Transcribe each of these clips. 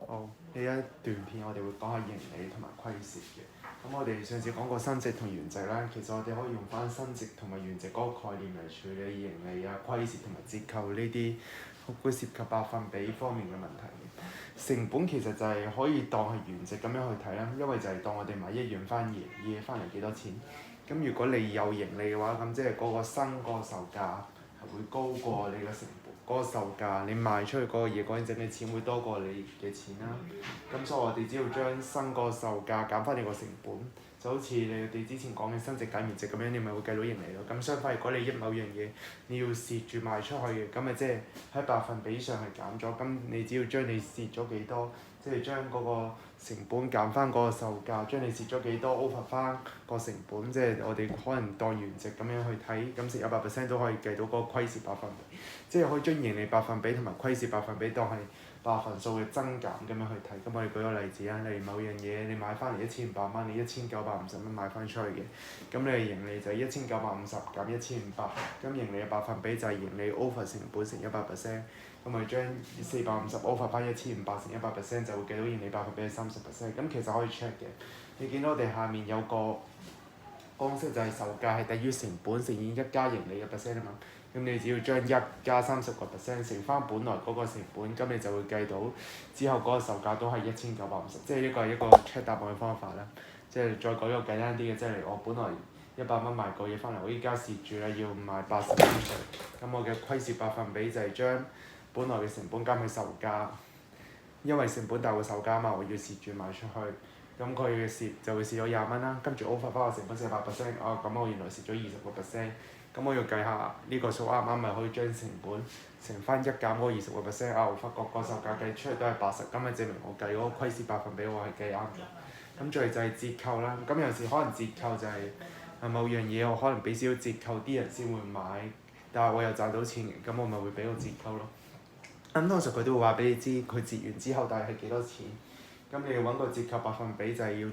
好，呢一段片我哋會講下盈利同埋虧蝕嘅。咁我哋上次講過生值同原值啦，其實我哋可以用翻生值同埋原值嗰個概念嚟處理盈利啊、虧蝕同埋折扣呢啲會涉及百分比方面嘅問題。成本其實就係可以當係原值咁樣去睇啦，因為就係當我哋買一樣翻嘢翻嚟幾多錢。咁如果你有盈利嘅話，咁即係嗰個新嗰個售價係會高過你嘅成本。嗰個售價，你賣出去嗰個嘢嗰陣整嘅錢會多過你嘅錢啦。咁所以我哋只要將新嗰個售價減翻你個成本，就好似你哋之前講嘅生值減原值咁樣，你咪會計到盈利咯。咁相反，如果你某樣嘢你要蝕住賣出去嘅，咁咪即係喺百分比上係減咗。咁你只要將你蝕咗幾多，即係將嗰個成本減翻嗰個售價，將你蝕咗幾多 over 翻個成本，即係我哋可能當原值咁樣去睇，咁蝕100%都可以計到嗰個虧蝕百分比，即係可以將盈利百分比同埋虧蝕百分比當係百分數嘅增減咁樣去睇。咁我哋舉個例子啊，例如某樣嘢你買翻嚟1500蚊，你1950蚊賣翻出去嘅，咁你嘅盈利就係1950減1500，咁盈利嘅百分比就係盈利 over 成本乘100%。咁我哋將450 over 翻1500乘100%，就會計到盈利百分比係30%。咁其實可以 check 嘅，你見到我哋下面有個公式就係售價係低於成本乘以1加盈利嘅 percent 啊嘛。咁你只要將1加30%乘翻本來嗰個成本，咁你就會計到之後嗰個售價都係1950，即係呢個係一個 check 答案嘅方法啦。即係再講一個簡單啲嘅，即係我本來100蚊賣個嘢翻嚟，我依家蝕住啦，要賣80蚊出嚟，咁我嘅虧蝕百分比就係將本來嘅成本加佢售價，因為成本大過售價嘛，我要蝕住賣出去，咁佢嘅蝕就會蝕咗20蚊啦，跟住 over 翻個成本400%，咁我原來蝕咗20%，咁我要計下呢個數啱唔啱，咪可以將成本乘翻1減嗰20%，我發覺個售價計出嚟都係80，咁咪證明我計嗰個虧蝕百分比我係計啱咗。咁最後就係折扣啦，咁有時可能折扣就係某樣嘢我可能俾少少折扣啲人先會買，但係我又賺到錢嘅，咁我咪會俾個折扣咯。咁通常佢都會話俾你知佢折完之後大概係幾多錢，咁你要揾個折扣百分比就係要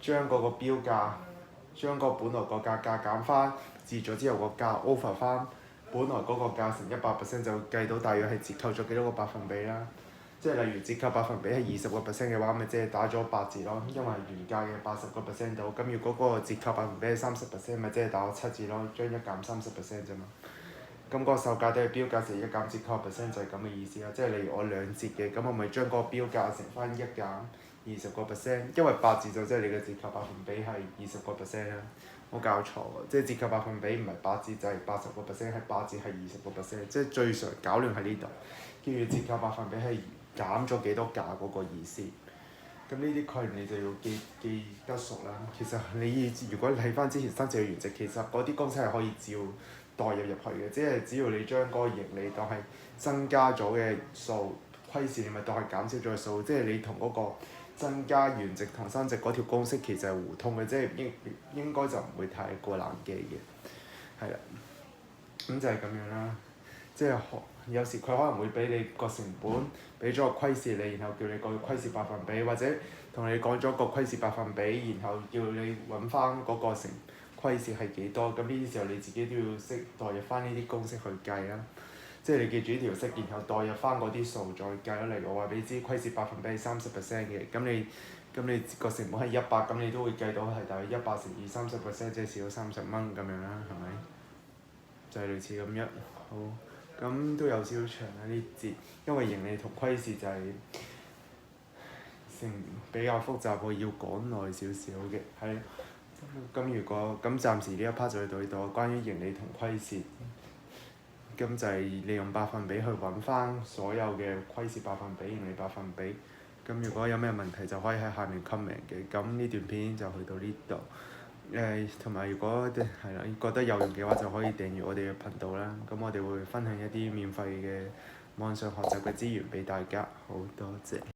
將嗰個標價，將個本來個價減翻折咗之後個價 over 翻本來嗰個價乘100%，就計到大約係折扣咗幾多個百分比啦。即係例如折扣百分比係20%嘅話，咪即係打咗8折咯，因為原價嘅80%到。咁如果嗰個折扣百分比係30%，咪即係打咗7折咯，將1減30%啫嘛。咁嗰個售價都係標價乘1減折扣 percent 就係咁嘅意思啦。即係例如我2折嘅，咁我咪將嗰個標價乘翻1減20%，因為8折就即係你嘅折扣百分比係20%啦。我搞錯喎，即係折扣百分比唔係8折就係80%，係8折係20%，即係最常搞亂喺呢度。跟住折扣百分比係減咗幾多價嗰個意思。咁呢啲概念你就要記得熟啦。其實你如果睇翻之前生值嘅原值，其實嗰啲公式係可以照代入去嘅，即係只要你將嗰個盈利當係增加咗嘅數，虧蝕你咪當係減少咗嘅數，即係你同嗰個增加原值同生值嗰條公式其實係互通嘅，即係應該就唔會太過難記嘅，係啦。咁就係咁樣啦，即係有時佢可能會俾你個成本，俾咗個虧蝕你，然後叫你個虧蝕百分比，或者同你講咗個虧蝕百分比，然後叫你揾翻嗰個虧蝕係幾多，咁呢啲時候你自己都要識代入翻呢啲公式去計啦。即係你記住呢條式，然後代入翻嗰啲數再計。例如我話俾你知虧蝕百分比係30% 嘅，咁你個成本係100，咁你都會計到係大約100乘以30%，即係少咗30蚊咁樣啦，係咪？就係類似咁樣。好，咁都有少少長啦呢節，因為盈利同虧蝕就係比較複雜，我要講耐少少嘅，係。咁暫時呢一 part 就到呢度，關於盈利同虧蝕，咁就係利用百分比去揾翻所有嘅虧蝕百分比、盈利百分比。咁如果有咩問題就可以喺下面 comment 嘅。咁呢段片就去到呢度。同埋如果係啦，覺得有用嘅話就可以訂閱我哋嘅頻道啦。咁我哋會分享一啲免費嘅網上學習嘅資源俾大家。好多謝。